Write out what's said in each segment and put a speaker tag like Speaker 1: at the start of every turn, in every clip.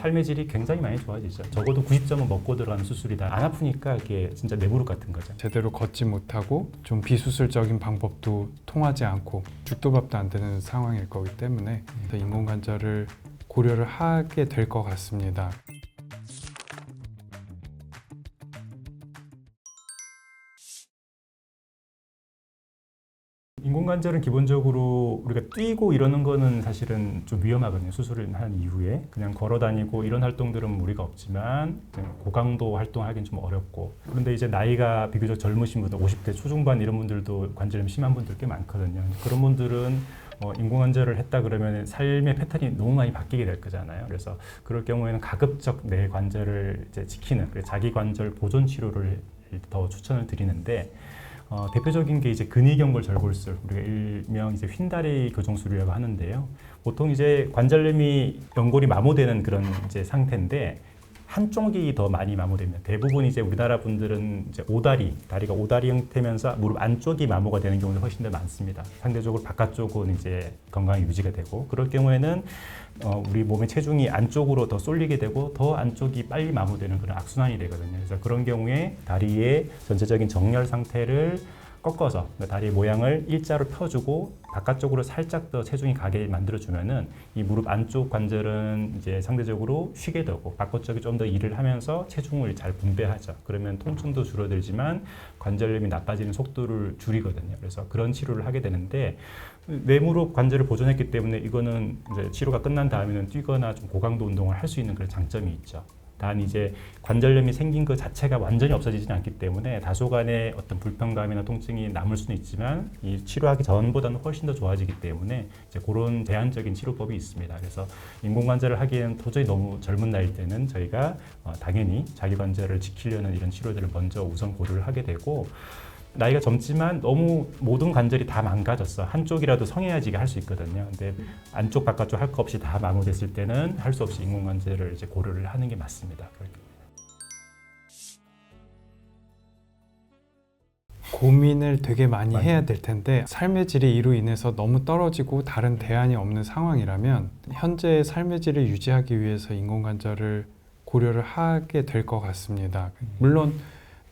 Speaker 1: 삶의 질이 굉장히 많이 좋아지죠. 적어도 90점은 먹고 들어가는 수술이다. 안 아프니까 이게 진짜 뇌무릎 같은 거죠.
Speaker 2: 제대로 걷지 못하고 좀 비수술적인 방법도 통하지 않고 죽도 밥도 안 되는 상황일 거기 때문에 인공관절을 고려를 하게 될 것 같습니다.
Speaker 1: 인공관절은 기본적으로 우리가 뛰고 이러는 거는 사실은 좀 위험하거든요. 수술을 한 이후에 그냥 걸어 다니고 이런 활동들은 무리가 없지만 고강도 활동하기는 좀 어렵고, 그런데 이제 나이가 비교적 젊으신 분들 50대 초중반 이런 분들도 관절염 심한 분들 꽤 많거든요. 그런 분들은 인공관절을 했다 그러면 삶의 패턴이 너무 많이 바뀌게 될 거잖아요. 그래서 그럴 경우에는 가급적 내 관절을 이제 지키는 자기 관절 보존 치료를 더 추천을 드리는데, 대표적인 게 이제 근위경골 절골술, 우리가 일명 이제 휜다리 교정술이라고 하는데요. 보통 이제 관절염이 연골이 마모되는 그런 이제 상태인데 한쪽이 더 많이 마모됩니다. 대부분 이제 우리나라 분들은 이제 다리가 오다리 형태면서 무릎 안쪽이 마모가 되는 경우도 훨씬 더 많습니다. 상대적으로 바깥쪽은 이제 건강이 유지가 되고, 그럴 경우에는 우리 몸의 체중이 안쪽으로 더 쏠리게 되고 더 안쪽이 빨리 마모되는 그런 악순환이 되거든요. 그래서 그런 경우에 다리의 전체적인 정렬 상태를 꺾어서 다리의 모양을 일자로 펴주고 바깥쪽으로 살짝 더 체중이 가게 만들어주면은 이 무릎 안쪽 관절은 이제 상대적으로 쉬게 되고 바깥쪽이 좀 더 일을 하면서 체중을 잘 분배하죠. 그러면 통증도 줄어들지만 관절염이 나빠지는 속도를 줄이거든요. 그래서 그런 치료를 하게 되는데, 뇌무릎 관절을 보존했기 때문에 이거는 이제 치료가 끝난 다음에는 뛰거나 좀 고강도 운동을 할 수 있는 그런 장점이 있죠. 단 이제 관절염이 생긴 것 자체가 완전히 없어지지는 않기 때문에 다소간의 어떤 불편감이나 통증이 남을 수는 있지만 이 치료하기 전보다는 훨씬 더 좋아지기 때문에 이제 그런 제한적인 치료법이 있습니다. 그래서 인공관절을 하기에는 도저히 너무 젊은 나이일 때는 저희가 당연히 자기 관절을 지키려는 이런 치료들을 먼저 우선 고려를 하게 되고, 나이가 젊지만 너무 모든 관절이 다 망가졌어, 한쪽이라도 성해야지가 할 수 있거든요. 근데 안쪽 바깥쪽 할 거 없이 다 마모됐을 때는 할 수 없이 인공관절을 이제 고려를 하는 게 맞습니다.
Speaker 2: 고민을 되게 많이 해야 될 텐데 삶의 질이 이로 인해서 너무 떨어지고 다른 대안이 없는 상황이라면 현재의 삶의 질을 유지하기 위해서 인공관절을 고려를 하게 될 것 같습니다. 물론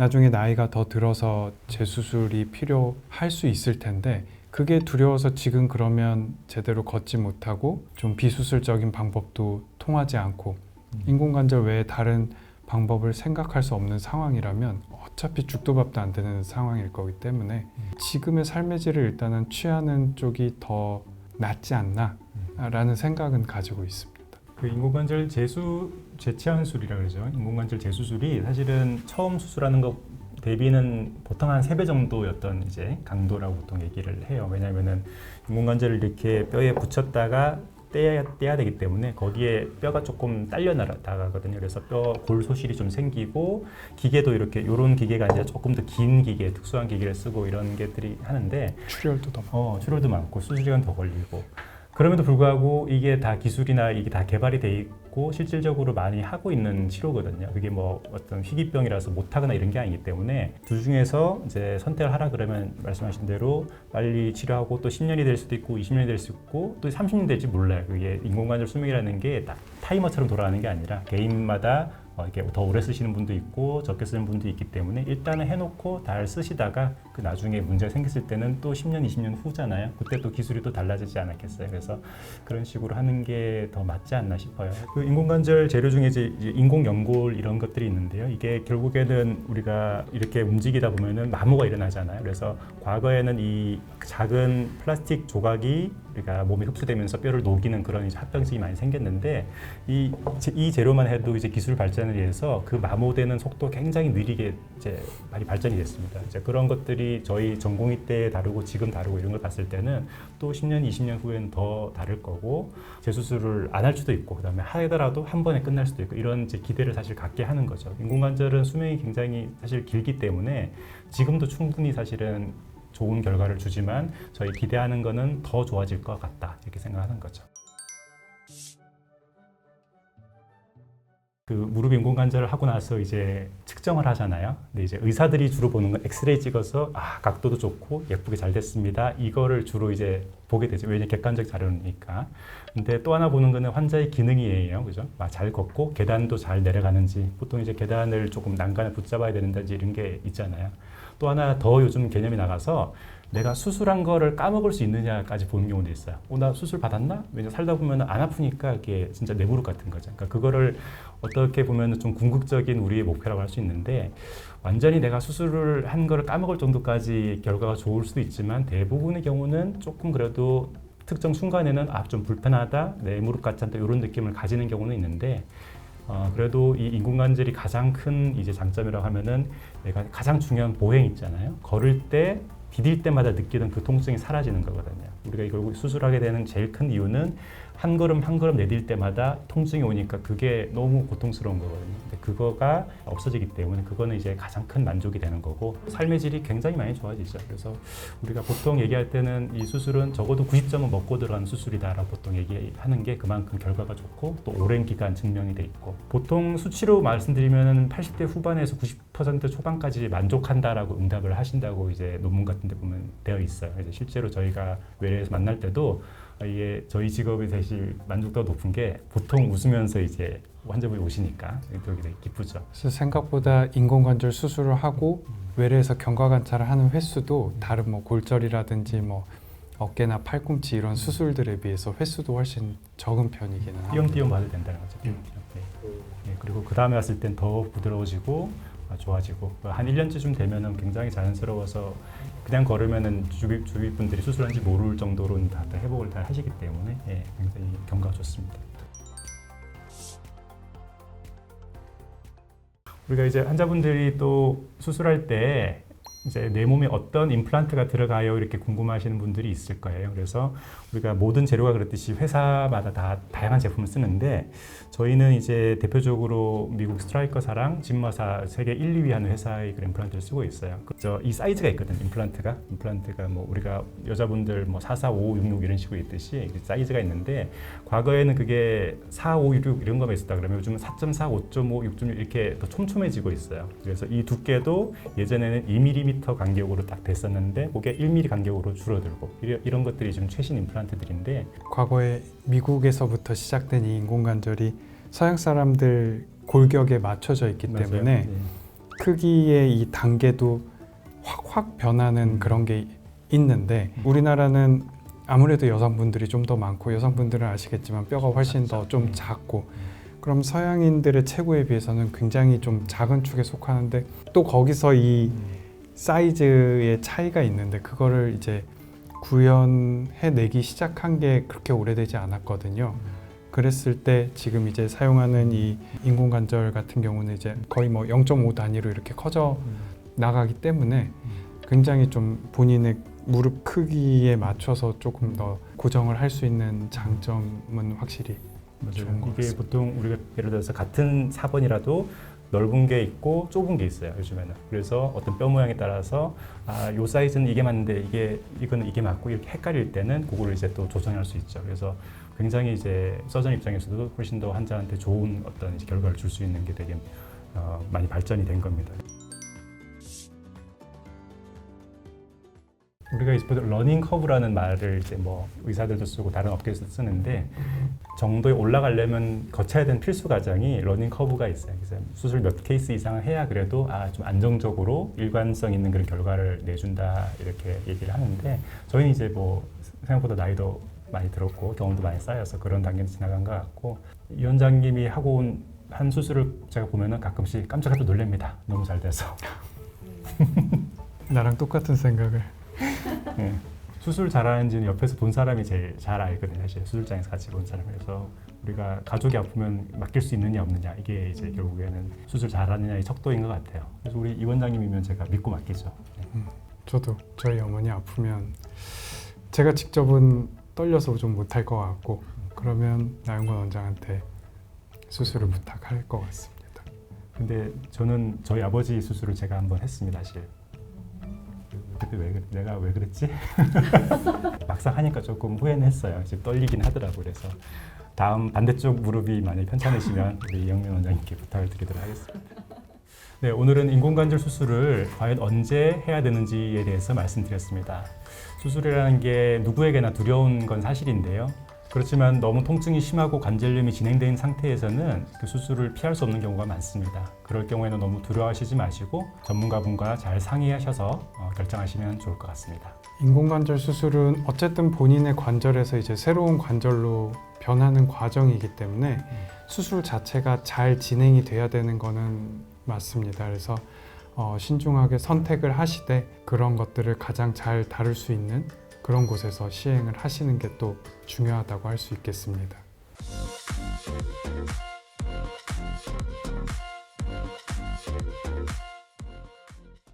Speaker 2: 나중에 나이가 더 들어서 재수술이 필요할 수 있을 텐데 그게 두려워서 지금 그러면 제대로 걷지 못하고 좀 비수술적인 방법도 통하지 않고 인공관절 외에 다른 방법을 생각할 수 없는 상황이라면 어차피 죽도 밥도 안 되는 상황일 거기 때문에 지금의 삶의 질을 일단은 취하는 쪽이 더 낫지 않나 라는 생각은 가지고 있습니다.
Speaker 1: 그 인공관절 재치환술이라고 그러죠. 인공관절 재수술이 사실은 처음 수술하는 것 대비는 보통 한 3배 정도였던 이제 강도라고 보통 얘기를 해요. 왜냐하면은 인공관절을 이렇게 뼈에 붙였다가 떼야 되기 때문에 거기에 뼈가 조금 딸려 나가거든요. 그래서 뼈 골 소실이 좀 생기고, 기계도 이렇게 이런 기계가 아니라 조금 더 긴 기계, 특수한 기계를 쓰고 이런 게들이 하는데
Speaker 2: 출혈도 더 많고
Speaker 1: 출혈도 많고 수술 시간 더 걸리고, 그럼에도 불구하고 이게 다 기술이나 이게 다 개발이 돼 있고 실질적으로 많이 하고 있는 치료거든요. 그게 뭐 어떤 희귀병이라서 못하거나 이런 게 아니기 때문에 둘 중에서 이제 선택을 하라 그러면 말씀하신 대로 빨리 치료하고 또 10년이 될 수도 있고 20년이 될 수 있고 또 30년이 될지 몰라요. 그게 인공관절 수명이라는 게 딱 타이머처럼 돌아가는 게 아니라 개인마다 이렇게 더 오래 쓰시는 분도 있고 적게 쓰는 분도 있기 때문에 일단은 해놓고 잘 쓰시다가 그 나중에 문제가 생겼을 때는 또 10년, 20년 후잖아요. 그때 또 기술이 또 달라지지 않았겠어요. 그래서 그런 식으로 하는 게 더 맞지 않나 싶어요. 그 인공관절 재료 중에 이제 인공연골 이런 것들이 있는데요. 이게 결국에는 우리가 이렇게 움직이다 보면은 마모가 일어나잖아요. 그래서 과거에는 이 작은 플라스틱 조각이 우리가 몸에 흡수되면서 뼈를 녹이는 그런 이제 합병증이 많이 생겼는데 이 재료만 해도 이제 기술 발전에 의해서 그 마모되는 속도 굉장히 느리게 이제 많이 발전이 됐습니다. 이제 그런 것들이 저희 전공의 때 다르고 지금 다르고 이런 걸 봤을 때는 또 10년, 20년 후에는 더 다를 거고 재수술을 안 할 수도 있고 그다음에 하더라도 한 번에 끝날 수도 있고 이런 이제 기대를 사실 갖게 하는 거죠. 인공관절은 수명이 굉장히 사실 길기 때문에 지금도 충분히 사실은 좋은 결과를 주지만 저희 기대하는 거는 더 좋아질 것 같다 이렇게 생각하는 거죠. 그 무릎 인공 관절을 하고 나서 이제 측정을 하잖아요. 근데 이제 의사들이 주로 보는 건 엑스레이 찍어서 각도도 좋고 예쁘게 잘 됐습니다. 이거를 주로 이제 보게 되죠. 왜냐면 객관적 자료니까. 근데 또 하나 보는 거는 환자의 기능이에요. 그죠? 잘 걷고 계단도 잘 내려가는지, 보통 이제 계단을 조금 난간을 붙잡아야 되는지 이런 게 있잖아요. 또 하나 더 요즘 개념이 나가서 내가 수술한 거를 까먹을 수 있느냐까지 보는 경우도 있어요. 나 수술 받았나? 왜냐 살다 보면 안 아프니까 이게 진짜 내 무릎 같은 거죠. 그러니까 그거를 어떻게 보면 좀 궁극적인 우리의 목표라고 할 수 있는데, 완전히 내가 수술을 한 거를 까먹을 정도까지 결과가 좋을 수도 있지만 대부분의 경우는 조금 그래도 특정 순간에는 좀 불편하다, 내 무릎 같지 않다 이런 느낌을 가지는 경우는 있는데, 그래도 이 인공관절이 가장 큰 이제 장점이라고 하면은 내가 가장 중요한 보행 있잖아요. 걸을 때 디딜 때마다 느끼던 그 통증이 사라지는 거거든요. 우리가 결국 수술하게 되는 제일 큰 이유는 한 걸음 한 걸음 내딜 때마다 통증이 오니까 그게 너무 고통스러운 거거든요. 근데 그거가 없어지기 때문에 그거는 이제 가장 큰 만족이 되는 거고, 삶의 질이 굉장히 많이 좋아지죠. 그래서 우리가 보통 얘기할 때는 이 수술은 적어도 90점은 먹고 들어가는 수술이다라고 보통 얘기하는 게 그만큼 결과가 좋고 또 오랜 기간 증명이 돼 있고, 보통 수치로 말씀드리면 80대 후반에서 90% 초반까지 만족한다라고 응답을 하신다고 이제 논문 같은 데 보면 되어 있어요. 그래서 실제로 저희가 외래에서 만날 때도 이게 저희 직업이 사실 만족도가 높은 게 보통 웃으면서 이제 환자분이 오시니까 되게 기쁘죠.
Speaker 2: 그래서 생각보다 인공관절 수술을 하고 외래에서 경과관찰을 하는 횟수도 다른 뭐 골절이라든지 뭐 어깨나 팔꿈치 이런 수술들에 비해서 횟수도 훨씬 적은 편이기는 합니다.
Speaker 1: 띄엄띄엄 봐도 된다는 거죠. 띄엄띄엄. 네. 그리고 그 다음에 왔을 땐 더 부드러워지고 좋아지고, 한 1년쯤 되면은 굉장히 자연스러워서 그냥 걸으면은 주위 분들이 수술한지 모를 정도로는 다 회복을 다 하시기 때문에 굉장히 경과가 좋습니다. 우리가 이제 환자분들이 또 수술할 때 이제 내 몸에 어떤 임플란트가 들어가요 이렇게 궁금해하시는 분들이 있을 거예요. 그래서 우리가 모든 재료가 그렇듯이 회사마다 다 다양한 제품을 쓰는데, 저희는 이제 대표적으로 미국 스트라이커사랑 진머사 세계 1, 2위 하는 회사의 그 임플란트를 쓰고 있어요. 이 사이즈가 있거든요. 임플란트가 뭐 우리가 여자분들 뭐 4, 4, 5, 6, 6 이런 식으로 있듯이 사이즈가 있는데, 과거에는 그게 4, 5, 6 이런 거만 있었다 그러면 요즘은 4.4, 5.5, 6.6 이렇게 더 촘촘해지고 있어요. 그래서 이 두께도 예전에는 2mm 간격으로 딱 됐었는데 그게 1mm 간격으로 줄어들고, 이런 것들이 지금 최신 임플란트들인데,
Speaker 2: 과거에 미국에서부터 시작된 이 인공관절이 서양 사람들 골격에 맞춰져 있기
Speaker 1: 맞아요.
Speaker 2: 때문에
Speaker 1: 네.
Speaker 2: 크기의 이 단계도 확 변하는 그런 게 있는데, 우리나라는 아무래도 여성분들이 좀 더 많고 여성분들은 아시겠지만 뼈가 훨씬 더 좀 작고, 그럼 서양인들의 체구에 비해서는 굉장히 좀 작은 축에 속하는데, 또 거기서 이 사이즈의 차이가 있는데 그거를 이제 구현해내기 시작한 게 그렇게 오래되지 않았거든요. 그랬을 때 지금 이제 사용하는 이 인공관절 같은 경우는 이제 거의 뭐 0.5 단위로 이렇게 커져 나가기 때문에 굉장히 좀 본인의 무릎 크기에 맞춰서 조금 더 고정을 할 수 있는 장점은 확실히 좋은 것
Speaker 1: 이게
Speaker 2: 같습니다.
Speaker 1: 보통 우리가 예를 들어서 같은 사번이라도 넓은 게 있고 좁은 게 있어요, 요즘에는. 그래서 어떤 뼈 모양에 따라서 요 사이즈는 이게 맞는데 이거는 이게 맞고, 이렇게 헷갈릴 때는 그거를 이제 또 조정할 수 있죠. 그래서 굉장히 이제 서전 입장에서도 훨씬 더 환자한테 좋은 어떤 이제 결과를 줄 수 있는 게 되게 많이 발전이 된 겁니다. 우리가 이제 러닝 커브라는 말을 이제 뭐 의사들도 쓰고 다른 업계에서도 쓰는데, 정도에 올라가려면 거쳐야 되는 필수 과정이 러닝 커브가 있어요. 그래서 수술 몇 케이스 이상을 해야 그래도 좀 안정적으로 일관성 있는 그런 결과를 내준다 이렇게 얘기를 하는데, 저희는 이제 뭐 생각보다 나이도 많이 들었고 경험도 많이 쌓여서 그런 단계는 지나간 것 같고, 이 원장님이 하고 한 수술을 제가 보면은 가끔씩 깜짝깜짝 놀랍니다. 너무 잘 돼서.
Speaker 2: 나랑 똑같은 생각을.
Speaker 1: 네. 수술 잘하는지는 옆에서 본 사람이 제일 잘 알거든요. 사실 수술장에서 같이 본 사람. 그래서 우리가 가족이 아프면 맡길 수 있느냐 없느냐, 이게 이제 결국에는 수술 잘하느냐의 척도인 것 같아요. 그래서 우리 이 원장님이면 제가 믿고 맡기죠.
Speaker 2: 저도 저희 어머니 아프면 제가 직접은 떨려서 좀 못할 것 같고, 그러면 나영권 원장한테 수술을 부탁할 것 같습니다.
Speaker 1: 근데 저는 저희 아버지 수술을 제가 한번 했습니다, 사실. 그때 내가 왜 그랬지? 막상 하니까 조금 후회는 했어요. 지금 떨리긴 하더라고. 그래서 다음 반대쪽 무릎이 많이 편찮으시면 우리 이영민 원장님께 부탁을 드리도록 하겠습니다. 네, 오늘은 인공관절 수술을 과연 언제 해야 되는지에 대해서 말씀드렸습니다. 수술이라는 게 누구에게나 두려운 건 사실인데요. 그렇지만 너무 통증이 심하고 관절염이 진행된 상태에서는 그 수술을 피할 수 없는 경우가 많습니다. 그럴 경우에는 너무 두려워하시지 마시고 전문가분과 잘 상의하셔서 결정하시면 좋을 것 같습니다.
Speaker 2: 인공관절 수술은 어쨌든 본인의 관절에서 이제 새로운 관절로 변하는 과정이기 때문에 수술 자체가 잘 진행이 돼야 되는 거는 맞습니다. 그래서 신중하게 선택을 하시되 그런 것들을 가장 잘 다룰 수 있는 그런 곳에서 시행을 하시는 게 또 중요하다고 할 수 있겠습니다.